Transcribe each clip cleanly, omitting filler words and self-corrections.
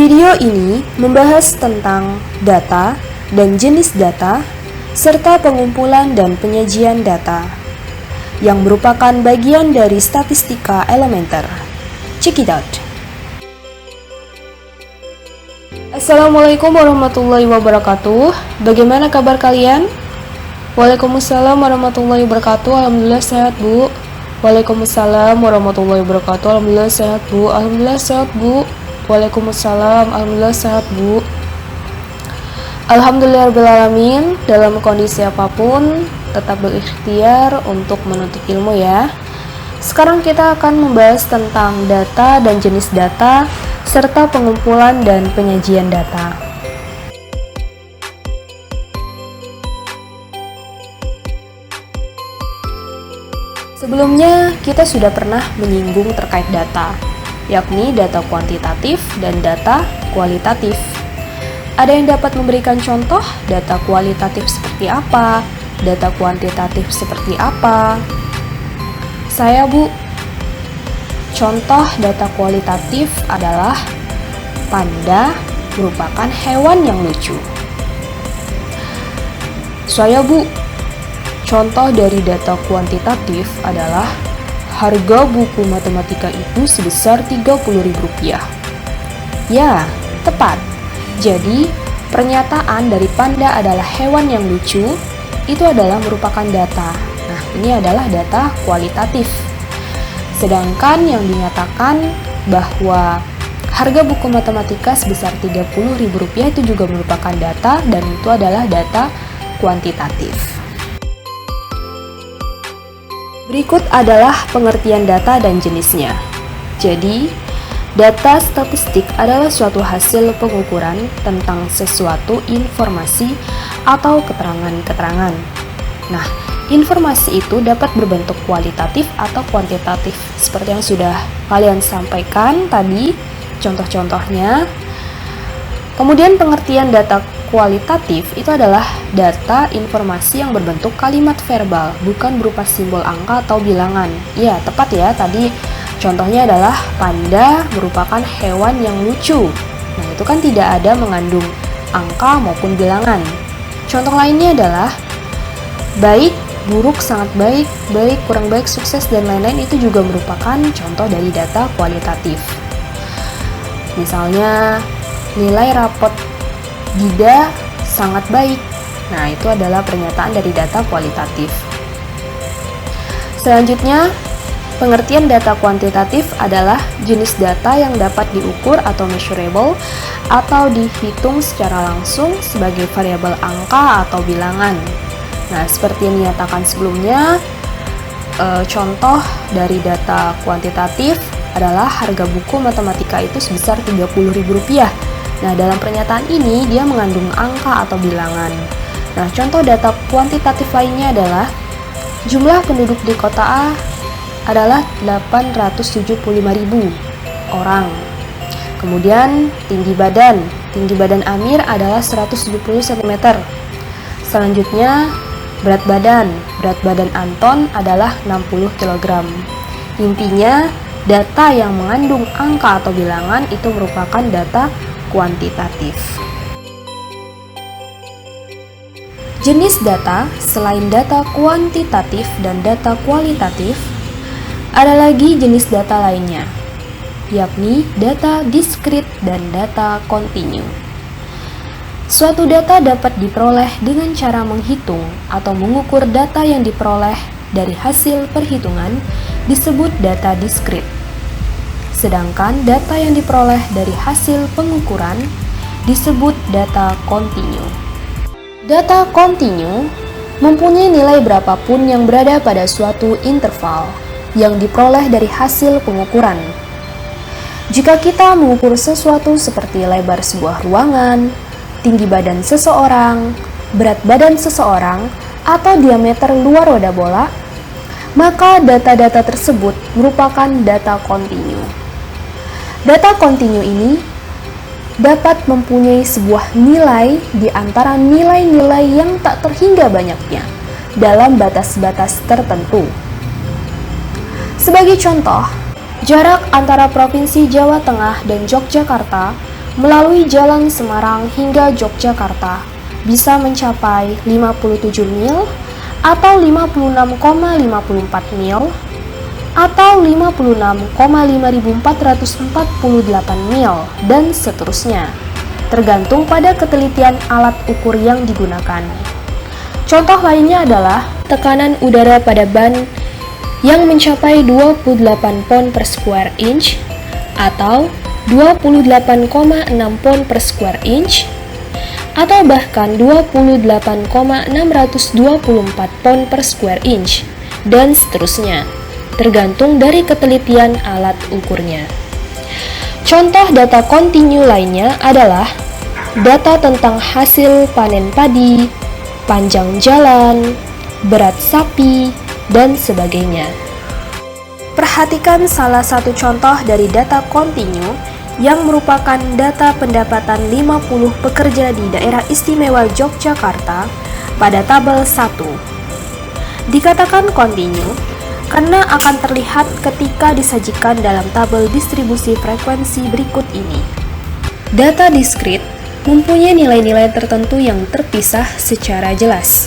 Video ini membahas tentang data dan jenis data, serta pengumpulan dan penyajian data, yang merupakan bagian dari statistika elementer. Check it out! Assalamualaikum warahmatullahi wabarakatuh. Bagaimana kabar kalian? Waalaikumsalam warahmatullahi wabarakatuh. Alhamdulillah sehat, Bu. Waalaikumsalam warahmatullahi wabarakatuh. Alhamdulillah sehat, Bu. Alhamdulillah sehat, Bu. Waalaikumsalam. Alhamdulillah sehat, Bu. Alhamdulillahirrahmanirrahim. Dalam kondisi apapun, tetap berikhtiar untuk menuntut ilmu ya. Sekarang kita akan membahas tentang data dan jenis data, serta pengumpulan dan penyajian data. Sebelumnya, kita sudah pernah menyinggung terkait data, yakni data kuantitatif dan data kualitatif. Ada yang dapat memberikan contoh data kualitatif seperti apa, data kuantitatif seperti apa? Saya, Bu. Contoh data kualitatif adalah panda merupakan hewan yang lucu. Saya, Bu. Contoh dari data kuantitatif adalah harga buku matematika itu sebesar Rp30.000. Ya, tepat. Jadi, pernyataan dari panda adalah hewan yang lucu itu adalah merupakan data. Nah, ini adalah data kualitatif. Sedangkan yang dinyatakan bahwa harga buku matematika sebesar Rp30.000 itu juga merupakan data, dan itu adalah data kuantitatif. Berikut adalah pengertian data dan jenisnya. Jadi, data statistik adalah suatu hasil pengukuran tentang sesuatu informasi atau keterangan-keterangan. Nah, informasi itu dapat berbentuk kualitatif atau kuantitatif, seperti yang sudah kalian sampaikan tadi, contoh-contohnya. Kemudian pengertian data kualitatif itu adalah data informasi yang berbentuk kalimat verbal, bukan berupa simbol angka atau bilangan. Ya, tepat ya, tadi contohnya adalah panda merupakan hewan yang lucu. Nah, itu kan tidak ada mengandung angka maupun bilangan. Contoh lainnya adalah baik, buruk, sangat baik, baik, kurang baik, sukses, dan lain-lain. Itu juga merupakan contoh dari data kualitatif. Misalnya, nilai rapot Dida sangat baik. Nah, itu adalah pernyataan dari data kualitatif. Selanjutnya, pengertian data kuantitatif adalah jenis data yang dapat diukur atau measurable atau dihitung secara langsung sebagai variabel angka atau bilangan. Nah, seperti yang dinyatakan sebelumnya, contoh dari data kuantitatif adalah harga buku matematika itu sebesar Rp30.000. Nah, dalam pernyataan ini dia mengandung angka atau bilangan. Nah, contoh data kuantitatif lainnya adalah jumlah penduduk di kota A adalah 875.000 orang. Kemudian tinggi badan Amir adalah 170 cm. Selanjutnya berat badan Anton adalah 60 kg. Intinya, data yang mengandung angka atau bilangan itu merupakan data kuantitatif. Jenis data selain data kuantitatif dan data kualitatif, ada lagi jenis data lainnya, yakni data diskrit dan data kontinu. Suatu data dapat diperoleh dengan cara menghitung atau mengukur data yang diperoleh dari hasil perhitungan disebut data diskrit. Sedangkan data yang diperoleh dari hasil pengukuran disebut data kontinu. Data kontinu mempunyai nilai berapapun yang berada pada suatu interval yang diperoleh dari hasil pengukuran. Jika kita mengukur sesuatu seperti lebar sebuah ruangan, tinggi badan seseorang, berat badan seseorang, atau diameter luar wadah bola, maka data-data tersebut merupakan data kontinu. Data kontinu ini dapat mempunyai sebuah nilai di antara nilai-nilai yang tak terhingga banyaknya dalam batas-batas tertentu. Sebagai contoh, jarak antara Provinsi Jawa Tengah dan Yogyakarta melalui Jalan Semarang hingga Yogyakarta bisa mencapai 57 mil atau 56,54 mil atau 56,5448 mil dan seterusnya, tergantung pada ketelitian alat ukur yang digunakan. Contoh lainnya adalah tekanan udara pada ban yang mencapai 28 pound per square inch atau 28,6 pound per square inch atau bahkan 28,624 pound per square inch dan seterusnya, tergantung dari ketelitian alat ukurnya. Contoh data kontinu lainnya adalah data tentang hasil panen padi, panjang jalan, berat sapi, dan sebagainya. Perhatikan salah satu contoh dari data kontinu yang merupakan data pendapatan 50 pekerja di Daerah Istimewa Yogyakarta pada tabel 1. Dikatakan kontinu karena akan terlihat ketika disajikan dalam tabel distribusi frekuensi berikut ini. Data diskrit mempunyai nilai-nilai tertentu yang terpisah secara jelas,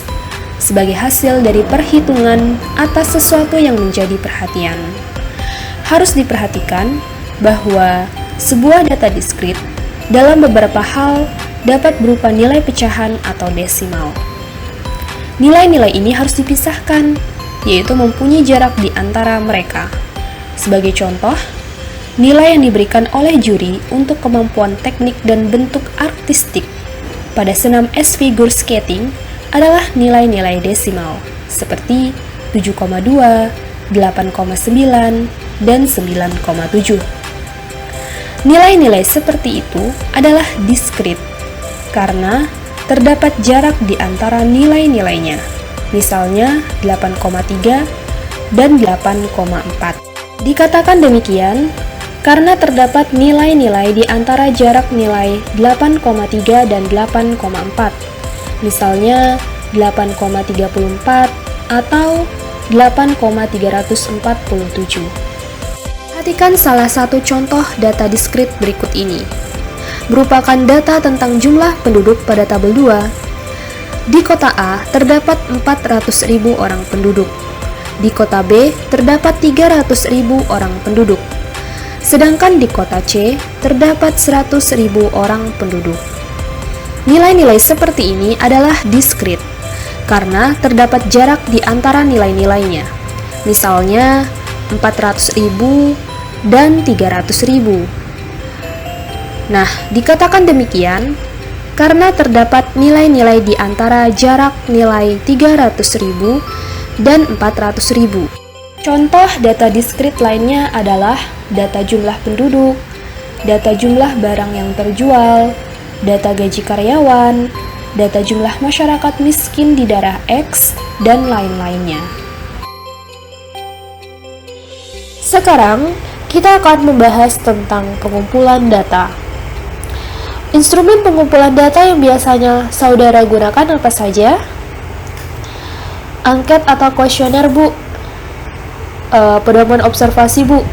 sebagai hasil dari perhitungan atas sesuatu yang menjadi perhatian. Harus diperhatikan bahwa sebuah data diskrit dalam beberapa hal dapat berupa nilai pecahan atau desimal. Nilai-nilai ini harus dipisahkan, yaitu mempunyai jarak di antara mereka. Sebagai contoh, nilai yang diberikan oleh juri untuk kemampuan teknik dan bentuk artistik pada senam es figure skating adalah nilai-nilai desimal, seperti 7,2, 8,9, dan 9,7. Nilai-nilai seperti itu adalah diskrit, karena terdapat jarak di antara nilai-nilainya, misalnya 8,3 dan 8,4. Dikatakan demikian karena terdapat nilai-nilai di antara jarak nilai 8,3 dan 8,4, misalnya 8,34 atau 8,347. Perhatikan salah satu contoh data diskrit berikut ini. Merupakan data tentang jumlah penduduk pada tabel 2. Di kota A terdapat 400.000 orang penduduk. Di kota B terdapat 300.000 orang penduduk. Sedangkan di kota C terdapat 100.000 orang penduduk. Nilai-nilai seperti ini adalah diskrit karena terdapat jarak di antara nilai-nilainya. Misalnya 400.000 dan 300.000. Nah, dikatakan demikian karena terdapat nilai-nilai di antara jarak nilai 300.000 dan 400.000. Contoh data diskrit lainnya adalah data jumlah penduduk, data jumlah barang yang terjual, data gaji karyawan, data jumlah masyarakat miskin di daerah X, dan lain-lainnya. Sekarang, kita akan membahas tentang pengumpulan data. Instrumen pengumpulan data yang biasanya saudara gunakan apa saja? Angket atau kuesioner, Bu? Pedoman observasi, Bu?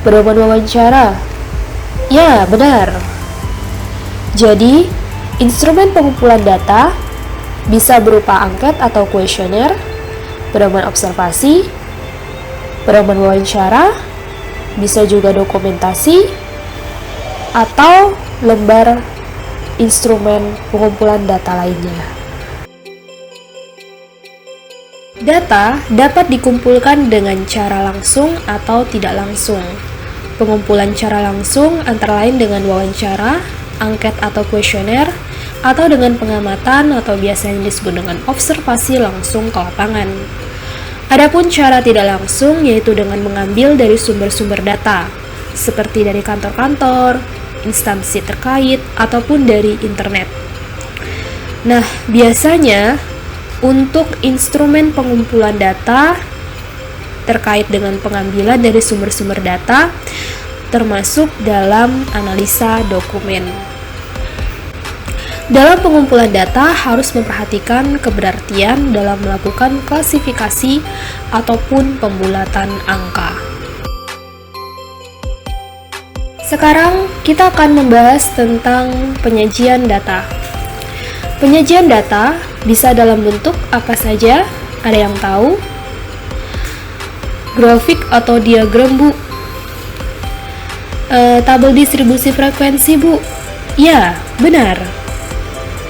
Pedoman wawancara? Ya, benar. Jadi, instrumen pengumpulan data bisa berupa angket atau kuesioner, pedoman observasi, pedoman wawancara, bisa juga dokumentasi, atau lembar instrumen pengumpulan data lainnya. Data dapat dikumpulkan dengan cara langsung atau tidak langsung. Pengumpulan cara langsung antara lain dengan wawancara, angket atau kuesioner, atau dengan pengamatan atau biasanya disebut dengan observasi langsung ke lapangan. Adapun cara tidak langsung yaitu dengan mengambil dari sumber-sumber data, seperti dari kantor-kantor, instansi terkait, ataupun dari internet. Nah, biasanya untuk instrumen pengumpulan data terkait dengan pengambilan dari sumber-sumber data, termasuk dalam analisa dokumen. Dalam pengumpulan data harus memperhatikan keberartian dalam melakukan klasifikasi ataupun pembulatan angka. Sekarang kita akan membahas tentang penyajian data. Penyajian data bisa dalam bentuk apa saja? Ada yang tahu? Grafik atau diagram, Bu? Tabel distribusi frekuensi, Bu? Ya, benar.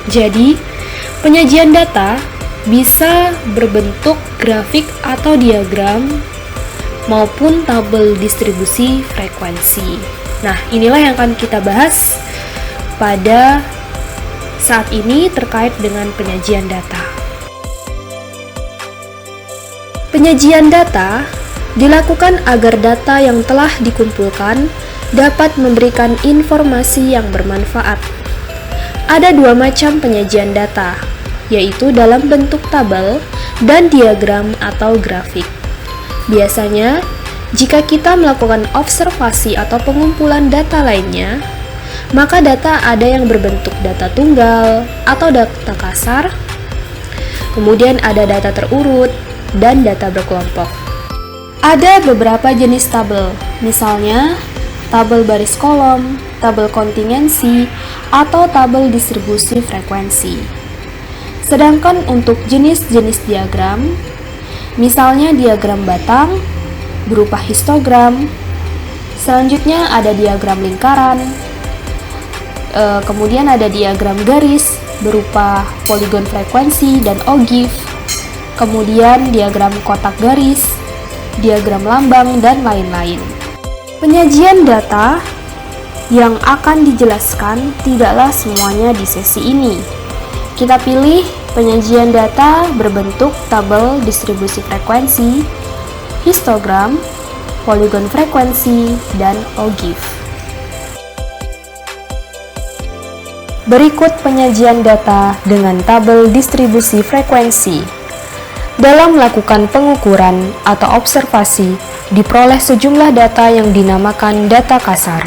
Jadi, penyajian data bisa berbentuk grafik atau diagram maupun tabel distribusi frekuensi. Nah, inilah yang akan kita bahas pada saat ini terkait dengan penyajian data. Penyajian data dilakukan agar data yang telah dikumpulkan dapat memberikan informasi yang bermanfaat. Ada dua macam penyajian data, yaitu dalam bentuk tabel dan diagram atau grafik. Biasanya, jika kita melakukan observasi atau pengumpulan data lainnya, maka data ada yang berbentuk data tunggal atau data kasar, kemudian ada data terurut, dan data berkelompok. Ada beberapa jenis tabel, misalnya tabel baris kolom, tabel kontingensi, atau tabel distribusi frekuensi. Sedangkan untuk jenis-jenis diagram, misalnya diagram batang berupa histogram, selanjutnya ada diagram lingkaran, kemudian ada diagram garis berupa poligon frekuensi dan ogive, kemudian diagram kotak garis, diagram lambang, dan lain-lain. Penyajian data yang akan dijelaskan tidaklah semuanya di sesi ini. Kita pilih penyajian data berbentuk tabel distribusi frekuensi, histogram, poligon frekuensi, dan ogive. Berikut penyajian data dengan tabel distribusi frekuensi. Dalam melakukan pengukuran atau observasi, diperoleh sejumlah data yang dinamakan data kasar.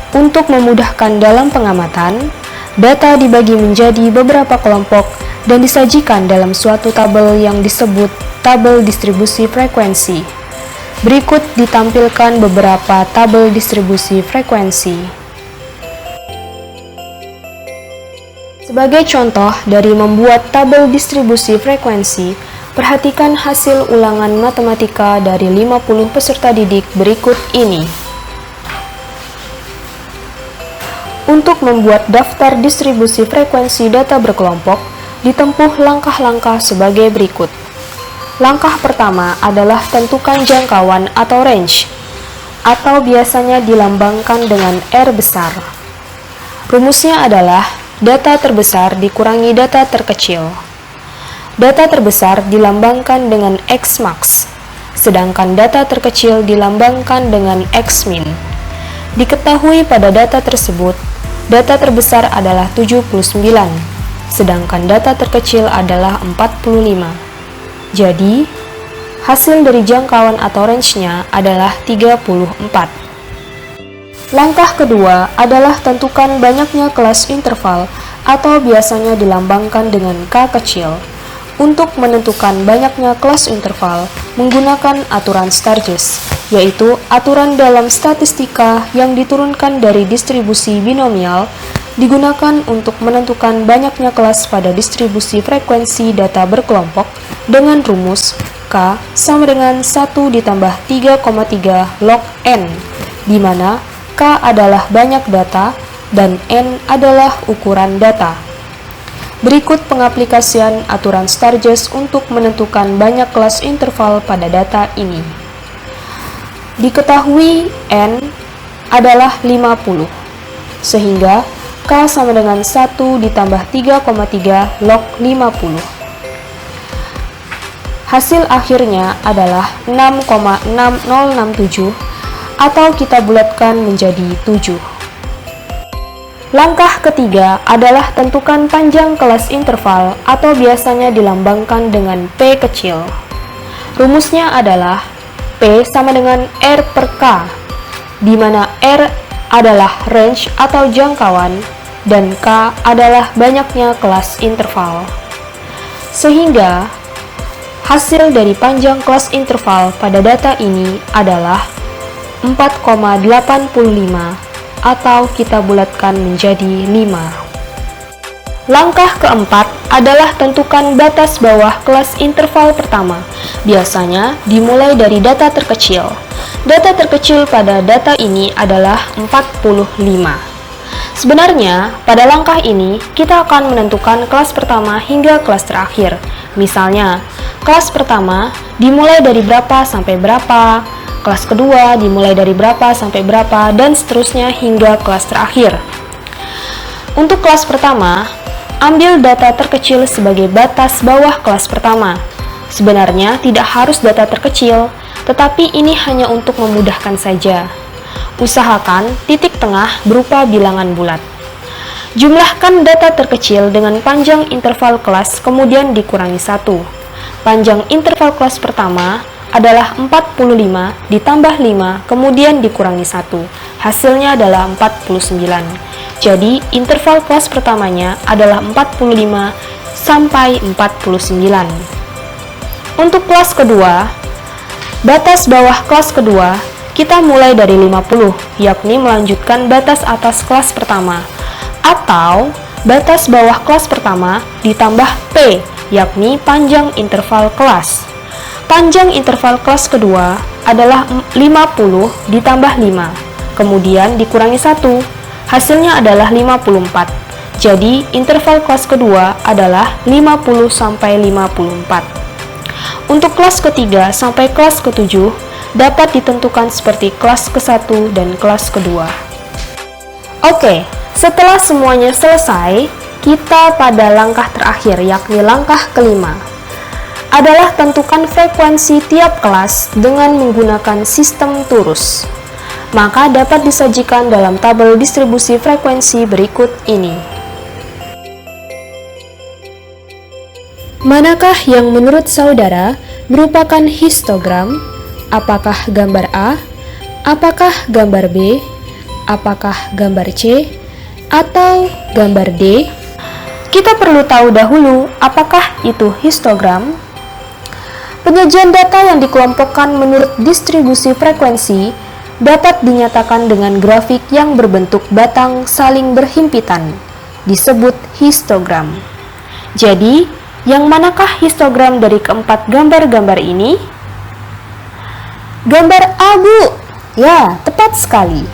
Untuk memudahkan dalam pengamatan, data dibagi menjadi beberapa kelompok dan disajikan dalam suatu tabel yang disebut tabel distribusi frekuensi. Berikut ditampilkan beberapa tabel distribusi frekuensi. Sebagai contoh dari membuat tabel distribusi frekuensi, perhatikan hasil ulangan matematika dari 50 peserta didik berikut ini. Untuk membuat daftar distribusi frekuensi data berkelompok, ditempuh langkah-langkah sebagai berikut. Langkah pertama adalah tentukan jangkauan atau range, atau biasanya dilambangkan dengan R besar. Rumusnya adalah data terbesar dikurangi data terkecil. Data terbesar dilambangkan dengan X max, sedangkan data terkecil dilambangkan dengan X min. Diketahui pada data tersebut, data terbesar adalah 79, sedangkan data terkecil adalah 45. Jadi, hasil dari jangkauan atau range-nya adalah 34. Langkah kedua adalah tentukan banyaknya kelas interval atau biasanya dilambangkan dengan K kecil. Untuk menentukan banyaknya kelas interval menggunakan aturan Sturges, yaitu aturan dalam statistika yang diturunkan dari distribusi binomial digunakan untuk menentukan banyaknya kelas pada distribusi frekuensi data berkelompok dengan rumus K sama dengan 1 ditambah 3,3 log N, di mana K adalah banyak data dan N adalah ukuran data. Berikut pengaplikasian aturan Sturges untuk menentukan banyak kelas interval pada data ini. Diketahui N adalah 50, sehingga K sama dengan 1 ditambah 3,3 log 50. Hasil akhirnya adalah 6,6067 atau kita bulatkan menjadi 7. Langkah ketiga adalah tentukan panjang kelas interval atau biasanya dilambangkan dengan P kecil. Rumusnya adalah P sama dengan R per K, di mana R adalah range atau jangkauan dan K adalah banyaknya kelas interval. Sehingga hasil dari panjang kelas interval pada data ini adalah 4,85 atau kita bulatkan menjadi 5. Langkah keempat adalah tentukan batas bawah kelas interval pertama. Biasanya dimulai dari data terkecil. Data terkecil pada data ini adalah 45. Sebenarnya, pada langkah ini kita akan menentukan kelas pertama hingga kelas terakhir. Misalnya, kelas pertama dimulai dari berapa sampai berapa, kelas kedua dimulai dari berapa sampai berapa, dan seterusnya hingga kelas terakhir. Untuk kelas pertama, ambil data terkecil sebagai batas bawah kelas pertama. Sebenarnya tidak harus data terkecil, tetapi ini hanya untuk memudahkan saja. Usahakan titik tengah berupa bilangan bulat. Jumlahkan data terkecil dengan panjang interval kelas kemudian dikurangi 1. Panjang interval kelas pertama adalah 45 ditambah 5 kemudian dikurangi 1. Hasilnya adalah 49. Jadi, interval kelas pertamanya adalah 45 sampai 49. Untuk kelas kedua, batas bawah kelas kedua, kita mulai dari 50, yakni melanjutkan batas atas kelas pertama. Atau, batas bawah kelas pertama ditambah P, yakni panjang interval kelas. Panjang interval kelas kedua adalah 50 ditambah 5, kemudian dikurangi 1. Hasilnya adalah 54. Jadi, interval kelas kedua adalah 50 sampai 54. Untuk kelas ketiga sampai kelas ketujuh dapat ditentukan seperti kelas ke-1 dan kelas kedua. Oke, setelah semuanya selesai, kita pada langkah terakhir, yakni langkah kelima, adalah tentukan frekuensi tiap kelas dengan menggunakan sistem torus. Maka dapat disajikan dalam tabel distribusi frekuensi berikut ini. Manakah yang menurut saudara merupakan histogram? Apakah gambar A? Apakah gambar B? Apakah gambar C? Atau gambar D? Kita perlu tahu dahulu apakah itu histogram. Penyajian data yang dikelompokkan menurut distribusi frekuensi dapat dinyatakan dengan grafik yang berbentuk batang saling berhimpitan, disebut histogram. Jadi, yang manakah histogram dari keempat gambar-gambar ini? Gambar A, Bu. Ya, tepat sekali.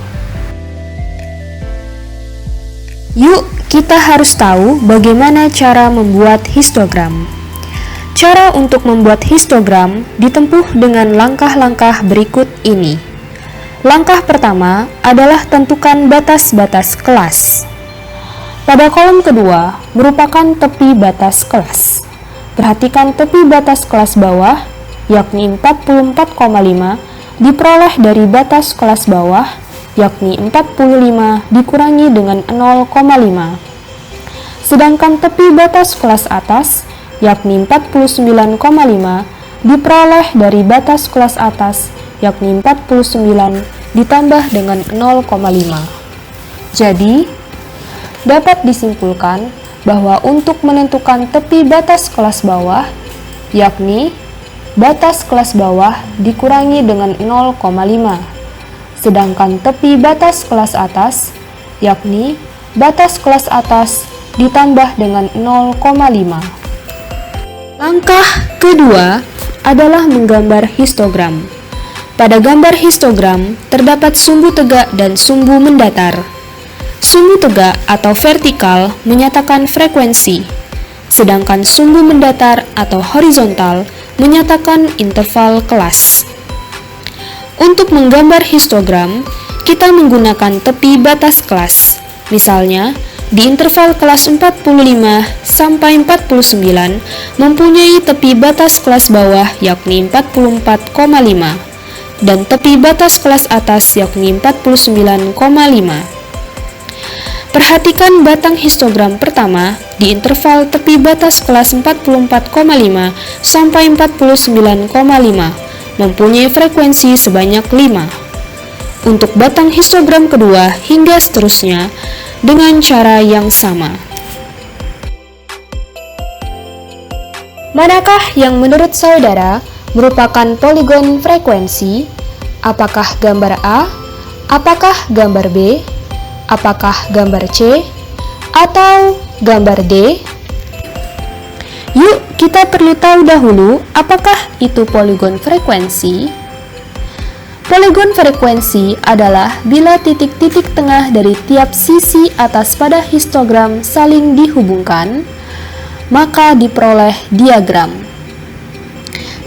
Yuk, kita harus tahu bagaimana cara membuat histogram. Cara untuk membuat histogram ditempuh dengan langkah-langkah berikut ini. Langkah pertama adalah tentukan batas-batas kelas. Pada kolom kedua merupakan tepi batas kelas. Perhatikan tepi batas kelas bawah, yakni 44,5 diperoleh dari batas kelas bawah, yakni 45 dikurangi dengan 0,5. Sedangkan tepi batas kelas atas, yakni 49,5 diperoleh dari batas kelas atas, yakni 49 ditambah dengan 0,5. Jadi, dapat disimpulkan bahwa untuk menentukan tepi batas kelas bawah, yakni batas kelas bawah dikurangi dengan 0,5. Sedangkan tepi batas kelas atas, yakni batas kelas atas ditambah dengan 0,5. Langkah kedua adalah menggambar histogram. Pada gambar histogram terdapat sumbu tegak dan sumbu mendatar. Sumbu tegak atau vertikal menyatakan frekuensi, sedangkan sumbu mendatar atau horizontal menyatakan interval kelas. Untuk menggambar histogram, kita menggunakan tepi batas kelas. Misalnya, di interval kelas 45 sampai 49 mempunyai tepi batas kelas bawah yakni 44,5 dan tepi batas kelas atas yakni 49,5. Perhatikan batang histogram pertama di interval tepi batas kelas 44,5 sampai 49,5 mempunyai frekuensi sebanyak 5. Untuk batang histogram kedua hingga seterusnya dengan cara yang sama. Manakah yang menurut saudara merupakan poligon frekuensi? Apakah gambar A? Apakah gambar B? Apakah gambar C? Atau gambar D? Yuk, kita perlu tahu dahulu apakah itu poligon frekuensi. Poligon frekuensi adalah bila titik-titik tengah dari tiap sisi atas pada histogram saling dihubungkan, maka diperoleh diagram.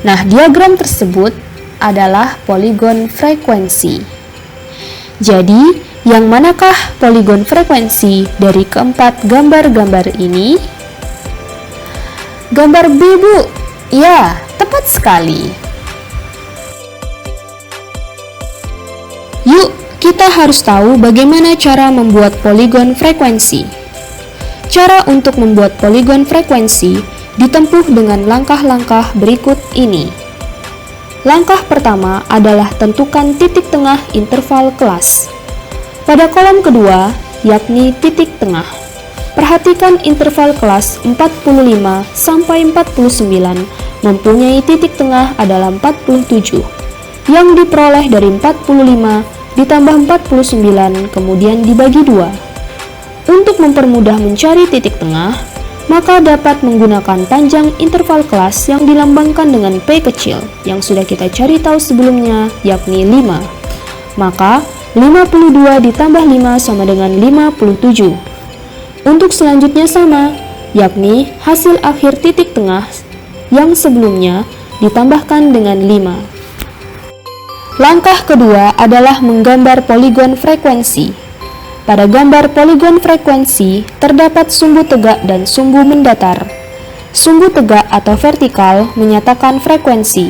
Nah, diagram tersebut adalah poligon frekuensi. Jadi, yang manakah poligon frekuensi dari keempat gambar-gambar ini? Gambar B, Bu. Ya, tepat sekali. Yuk, kita harus tahu bagaimana cara membuat poligon frekuensi. Cara untuk membuat poligon frekuensi ditempuh dengan langkah-langkah berikut ini. Langkah pertama adalah tentukan titik tengah interval kelas. Pada kolom kedua, yakni titik tengah. Perhatikan interval kelas 45 sampai 49 mempunyai titik tengah adalah 47, yang diperoleh dari 45 ditambah 49 kemudian dibagi 2. Untuk mempermudah mencari titik tengah, maka dapat menggunakan panjang interval kelas yang dilambangkan dengan P kecil yang sudah kita cari tahu sebelumnya, yakni 5. Maka 52 ditambah 5 sama dengan 57. Untuk selanjutnya sama, yakni hasil akhir titik tengah yang sebelumnya ditambahkan dengan 5. Langkah kedua adalah menggambar poligon frekuensi. Pada gambar poligon frekuensi, terdapat sumbu tegak dan sumbu mendatar. Sumbu tegak atau vertikal menyatakan frekuensi,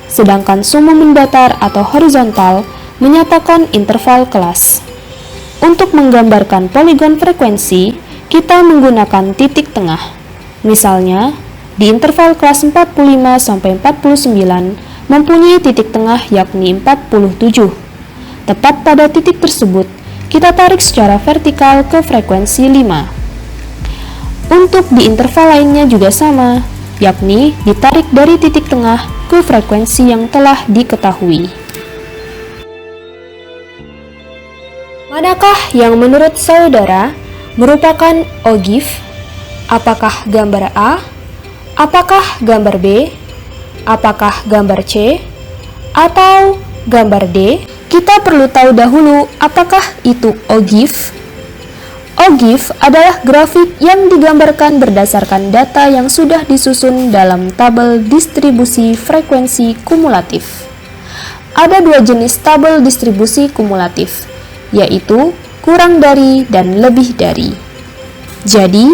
sedangkan sumbu mendatar atau horizontal menyatakan interval kelas. Untuk menggambarkan poligon frekuensi, kita menggunakan titik tengah. Misalnya, di interval kelas 45 sampai 49, mempunyai titik tengah yakni 47. Tepat pada titik tersebut, kita tarik secara vertikal ke frekuensi 5. Untuk di interval lainnya juga sama, yakni ditarik dari titik tengah ke frekuensi yang telah diketahui. Manakah yang menurut saudara merupakan ogive? Apakah gambar A? Apakah gambar B? Apakah gambar C atau gambar D? Kita perlu tahu dahulu apakah itu ogive. Ogive adalah grafik yang digambarkan berdasarkan data yang sudah disusun dalam tabel distribusi frekuensi kumulatif. Ada dua jenis tabel distribusi kumulatif, yaitu kurang dari dan lebih dari. Jadi,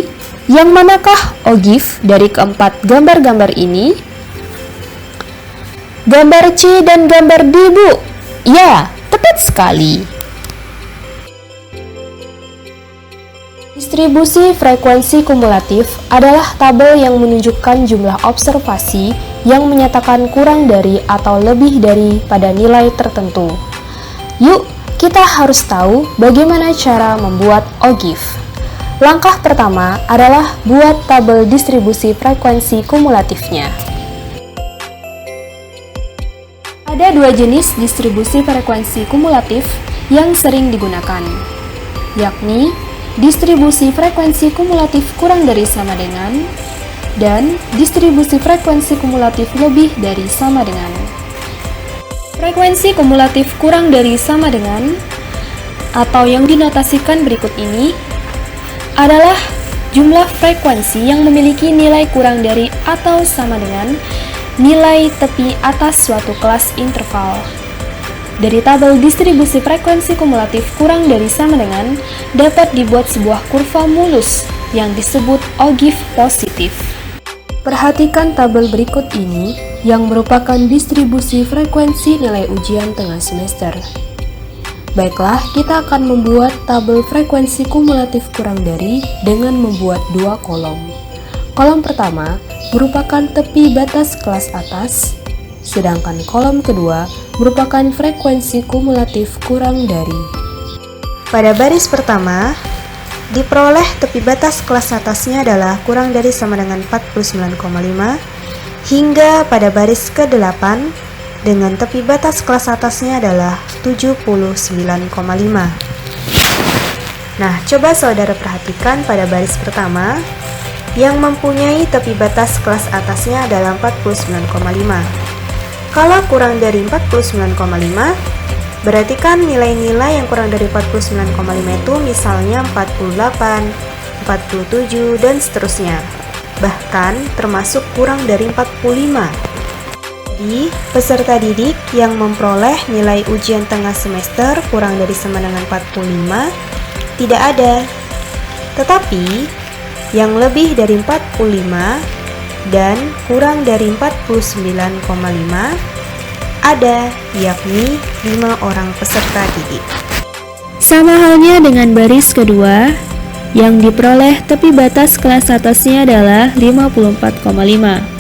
yang manakah ogive dari keempat gambar-gambar ini? Gambar C dan gambar D, Bu. Ya, tepat sekali. Distribusi frekuensi kumulatif adalah tabel yang menunjukkan jumlah observasi yang menyatakan kurang dari atau lebih dari pada nilai tertentu. Yuk, kita harus tahu bagaimana cara membuat ogive. Langkah pertama adalah buat tabel distribusi frekuensi kumulatifnya. Ada dua jenis distribusi frekuensi kumulatif yang sering digunakan, yakni distribusi frekuensi kumulatif kurang dari sama dengan dan distribusi frekuensi kumulatif lebih dari sama dengan. Frekuensi kumulatif kurang dari sama dengan atau yang dinotasikan berikut ini adalah jumlah frekuensi yang memiliki nilai kurang dari atau sama dengan nilai tepi atas suatu kelas interval. Dari tabel distribusi frekuensi kumulatif kurang dari sama dengan dapat dibuat sebuah kurva mulus yang disebut ogive positif. Perhatikan tabel berikut ini yang merupakan distribusi frekuensi nilai ujian tengah semester. Baiklah, kita akan membuat tabel frekuensi kumulatif kurang dari dengan membuat dua kolom. Kolom pertama merupakan tepi batas kelas atas, sedangkan kolom kedua merupakan frekuensi kumulatif kurang dari. Pada baris pertama, diperoleh tepi batas kelas atasnya adalah kurang dari sama dengan 49,5, hingga pada baris ke-8, dengan tepi batas kelas atasnya adalah 79,5. Nah, coba saudara perhatikan pada baris pertama yang mempunyai tepi batas kelas atasnya adalah 49,5. Kalau kurang dari 49,5, berarti kan nilai-nilai yang kurang dari 49,5 itu misalnya 48, 47, dan seterusnya. Bahkan termasuk kurang dari 45. Jadi, peserta didik yang memperoleh nilai ujian tengah semester kurang dari sama dengan 45 tidak ada. Tetapi, yang lebih dari 45 dan kurang dari 49,5 ada, yakni 5 orang peserta didik. Sama halnya dengan baris kedua, yang diperoleh tepi batas kelas atasnya adalah 54,5.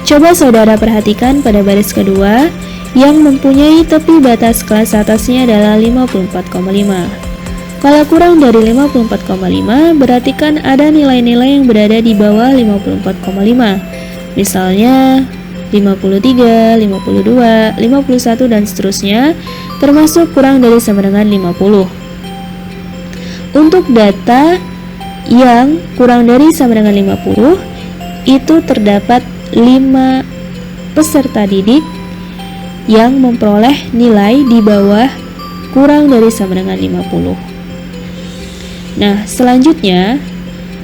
Coba saudara perhatikan pada baris kedua, yang mempunyai tepi batas kelas atasnya adalah 54,5. Kalau kurang dari 54,5, berarti kan ada nilai-nilai yang berada di bawah 54,5. Misalnya 53, 52, 51, dan seterusnya, termasuk kurang dari sama dengan 50. Untuk data yang kurang dari sama dengan 50, itu terdapat 5 peserta didik yang memperoleh nilai di bawah kurang dari sama dengan 50. Nah, selanjutnya,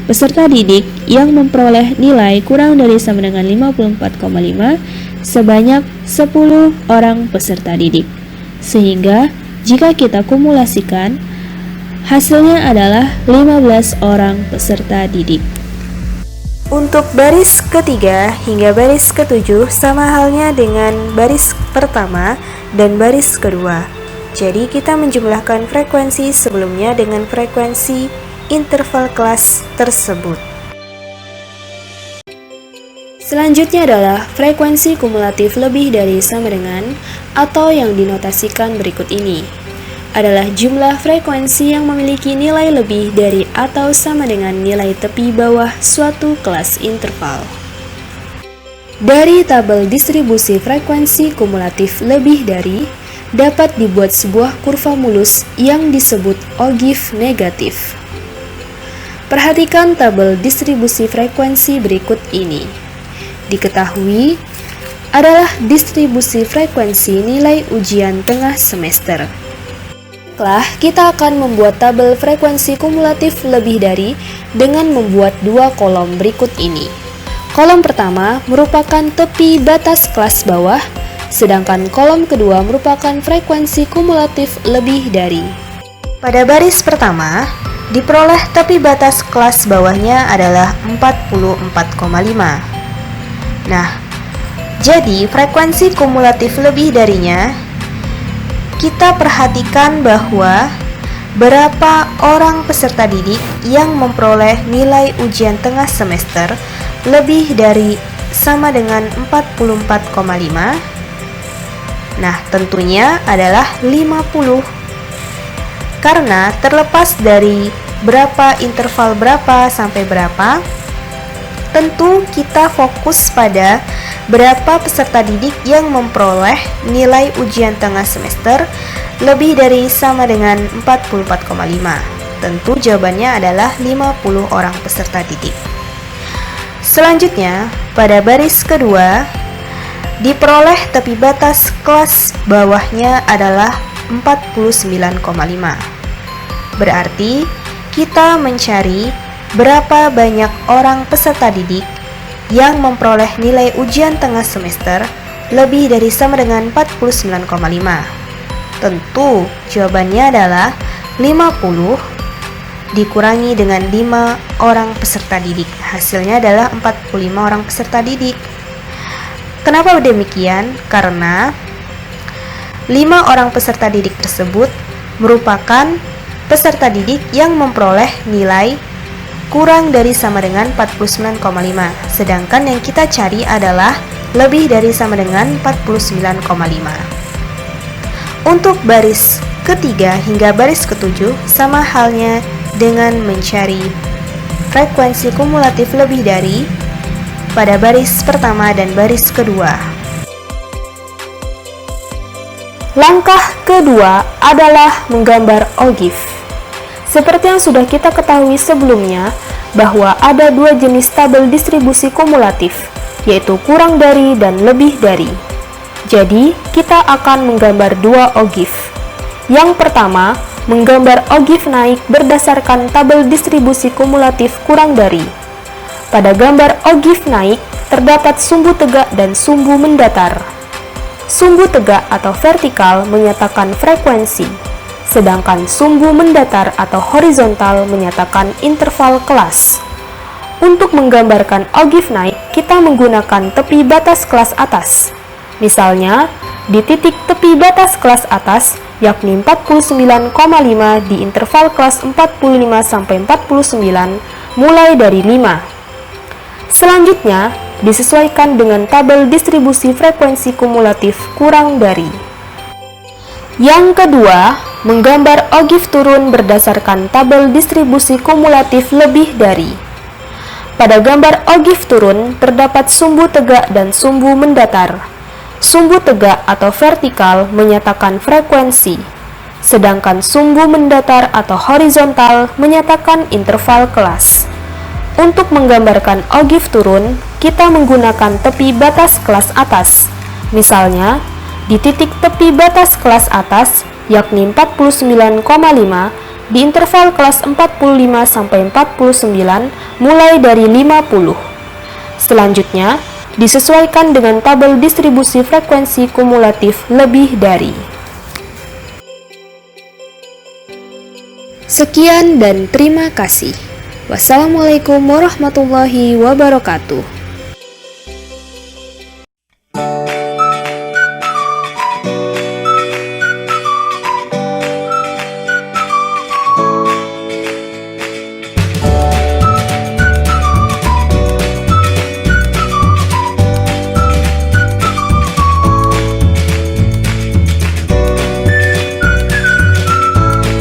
peserta didik yang memperoleh nilai kurang dari sama dengan 54,5 sebanyak 10 orang peserta didik. Sehingga, jika kita kumulasikan, hasilnya adalah 15 orang peserta didik. Untuk baris ketiga hingga baris ketujuh sama halnya dengan baris pertama dan baris kedua. Jadi kita menjumlahkan frekuensi sebelumnya dengan frekuensi interval kelas tersebut. Selanjutnya adalah frekuensi kumulatif lebih dari sama dengan atau yang dinotasikan berikut ini. Adalah jumlah frekuensi yang memiliki nilai lebih dari atau sama dengan nilai tepi bawah suatu kelas interval. Dari tabel distribusi frekuensi kumulatif lebih dari dapat dibuat sebuah kurva mulus yang disebut ogive negatif. Perhatikan tabel distribusi frekuensi berikut ini. Diketahui adalah distribusi frekuensi nilai ujian tengah semester. Baiklah, kita akan membuat tabel frekuensi kumulatif lebih dari dengan membuat dua kolom berikut ini. Kolom pertama merupakan tepi batas kelas bawah, sedangkan kolom kedua merupakan frekuensi kumulatif lebih dari. Pada baris pertama, diperoleh tepi batas kelas bawahnya adalah 44,5. Nah, jadi frekuensi kumulatif lebih darinya, kita perhatikan bahwa berapa orang peserta didik yang memperoleh nilai ujian tengah semester lebih dari sama dengan 44,5. Nah, tentunya adalah 50. Karena terlepas dari berapa interval berapa sampai berapa, tentu kita fokus pada berapa peserta didik yang memperoleh nilai ujian tengah semester lebih dari sama dengan 44,5. Tentu jawabannya adalah 50 orang peserta didik. Selanjutnya, pada baris kedua, diperoleh tepi batas kelas bawahnya adalah 49,5. Berarti, kita mencari berapa banyak orang peserta didik yang memperoleh nilai ujian tengah semester lebih dari sama dengan 49,5. Tentu jawabannya adalah 50 dikurangi dengan 5 orang peserta didik. Hasilnya adalah 45 orang peserta didik. Kenapa demikian? Karena 5 orang peserta didik tersebut merupakan peserta didik yang memperoleh nilai kurang dari sama dengan 49,5, sedangkan yang kita cari adalah lebih dari sama dengan 49,5. Untuk baris ketiga hingga baris ketujuh sama halnya dengan mencari frekuensi kumulatif lebih dari pada baris pertama dan baris kedua. Langkah kedua adalah menggambar ogive. Seperti yang sudah kita ketahui sebelumnya, bahwa ada dua jenis tabel distribusi kumulatif, yaitu kurang dari dan lebih dari. Jadi, kita akan menggambar dua ogive. Yang pertama, menggambar ogive naik berdasarkan tabel distribusi kumulatif kurang dari. Pada gambar ogive naik, terdapat sumbu tegak dan sumbu mendatar. Sumbu tegak atau vertikal menyatakan frekuensi, sedangkan sumbu mendatar atau horizontal menyatakan interval kelas. Untuk menggambarkan ogive naik, kita menggunakan tepi batas kelas atas. Misalnya, di titik tepi batas kelas atas, yakni 49,5 di interval kelas 45-49, mulai dari 5. Selanjutnya, disesuaikan dengan tabel distribusi frekuensi kumulatif kurang dari. Yang kedua, menggambar ogive turun berdasarkan tabel distribusi kumulatif lebih dari. Pada gambar ogive turun, terdapat sumbu tegak dan sumbu mendatar. Sumbu tegak atau vertikal menyatakan frekuensi, sedangkan sumbu mendatar atau horizontal menyatakan interval kelas. Untuk menggambarkan ogive turun, kita menggunakan tepi batas kelas atas. Misalnya, di titik tepi batas kelas atas, yakni 49,5, di interval kelas 45-49, mulai dari 50. Selanjutnya, disesuaikan dengan tabel distribusi frekuensi kumulatif lebih dari. Sekian dan terima kasih. Wassalamualaikum warahmatullahi wabarakatuh.